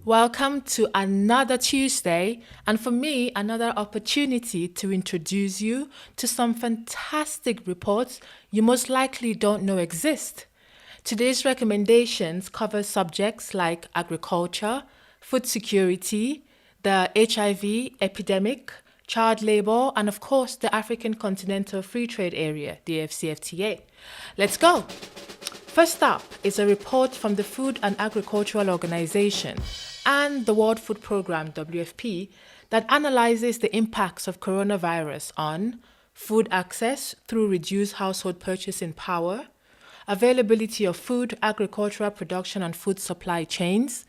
Welcome to another Tuesday, and for me, another opportunity to introduce you to some fantastic reports you most likely don't know exist. Today's recommendations cover subjects like agriculture, food security, the HIV epidemic, child labor, and of course, the African Continental Free Trade Area, the AfCFTA. Let's go! First up is a report from the Food and Agricultural Organization and the World Food Programme, WFP, that analyzes the impacts of coronavirus on food access through reduced household purchasing power, availability of food, agricultural production and food supply chains,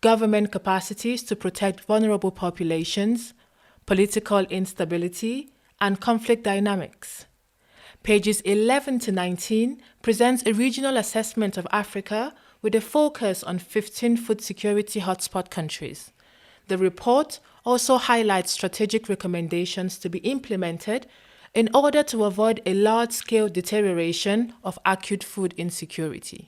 government capacities to protect vulnerable populations, political instability, and conflict dynamics. Pages 11 to 19 presents a regional assessment of Africa with a focus on 15 food security hotspot countries. The report also highlights strategic recommendations to be implemented in order to avoid a large-scale deterioration of acute food insecurity.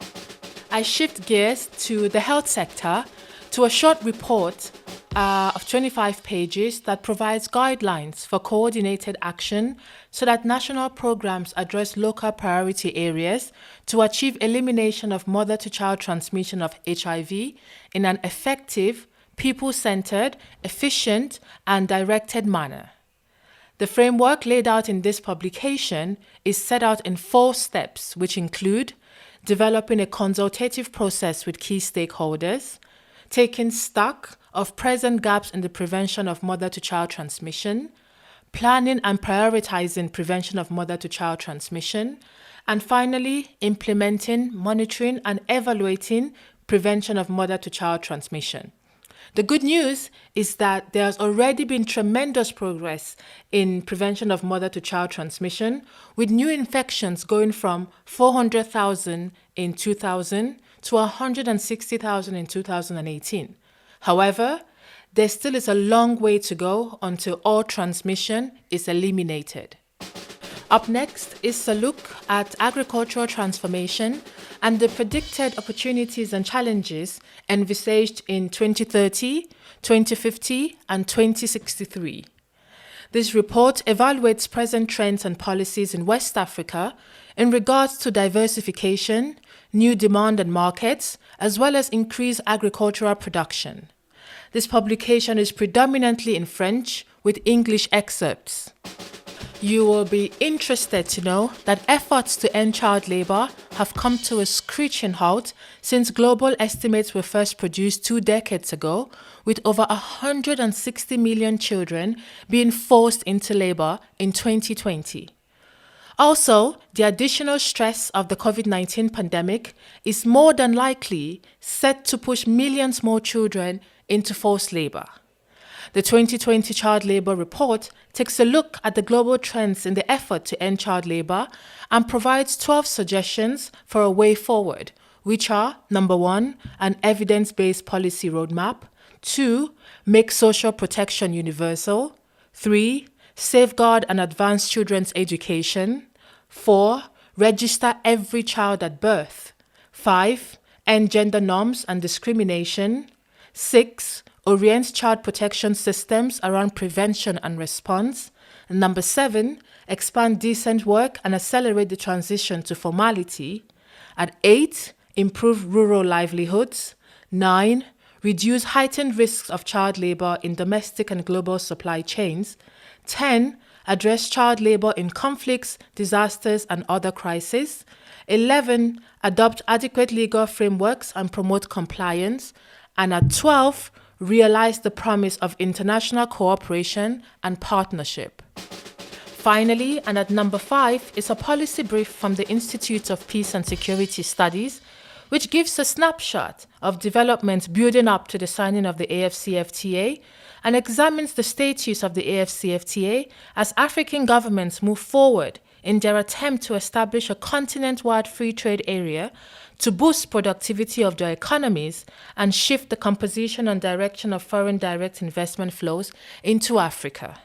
I shift gears to the health sector to a short report of 25 pages that provides guidelines for coordinated action so that national programs address local priority areas to achieve elimination of mother-to-child transmission of HIV in an effective, people-centered, efficient, and directed manner. The framework laid out in this publication is set out in 4 steps, which include developing a consultative process with key stakeholders, taking stock of present gaps in the prevention of mother-to-child transmission, planning and prioritizing prevention of mother-to-child transmission, and finally, implementing, monitoring, and evaluating prevention of mother-to-child transmission. The good news is that there has already been tremendous progress in prevention of mother-to-child transmission, with new infections going from 400,000 in 2000 to 160,000 in 2018. However, there still is a long way to go until all transmission is eliminated. Up next is a look at agricultural transformation and the predicted opportunities and challenges envisaged in 2030, 2050, and 2063. This report evaluates present trends and policies in West Africa in regards to diversification, new demand and markets, as well as increased agricultural production. This publication is predominantly in French with English excerpts. You will be interested to know that efforts to end child labor have come to a screeching halt since global estimates were first produced 2 decades ago, with over 160 million children being forced into labor in 2020. Also, the additional stress of the COVID-19 pandemic is more than likely set to push millions more children into forced labor. The 2020 Child Labor Report takes a look at the global trends in the effort to end child labor and provides 12 suggestions for a way forward, which are: number 1, an evidence-based policy roadmap; 2, make social protection universal; 3, safeguard and advance children's education; 4, register every child at birth; 5, end gender norms and discrimination; 6, orient child protection systems around prevention and response; and number 7, expand decent work and accelerate the transition to formality; at 8, improve rural livelihoods; 9, reduce heightened risks of child labor in domestic and global supply chains; 10, address child labor in conflicts, disasters, and other crises; 11, adopt adequate legal frameworks and promote compliance; and at 12, realize the promise of international cooperation and partnership. Finally, and at number 5, is a policy brief from the Institute of Peace and Security Studies, which gives a snapshot of developments building up to the signing of the AfCFTA and examines the status of the AfCFTA as African governments move forward in their attempt to establish a continent-wide free trade area to boost productivity of their economies and shift the composition and direction of foreign direct investment flows into Africa.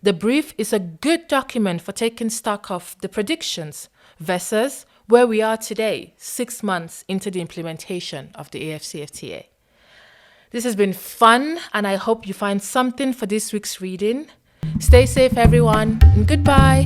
The brief is a good document for taking stock of the predictions versus where we are today, 6 months into the implementation of the AfCFTA. This has been fun, and I hope you find something for this week's reading. Stay safe, everyone, and goodbye.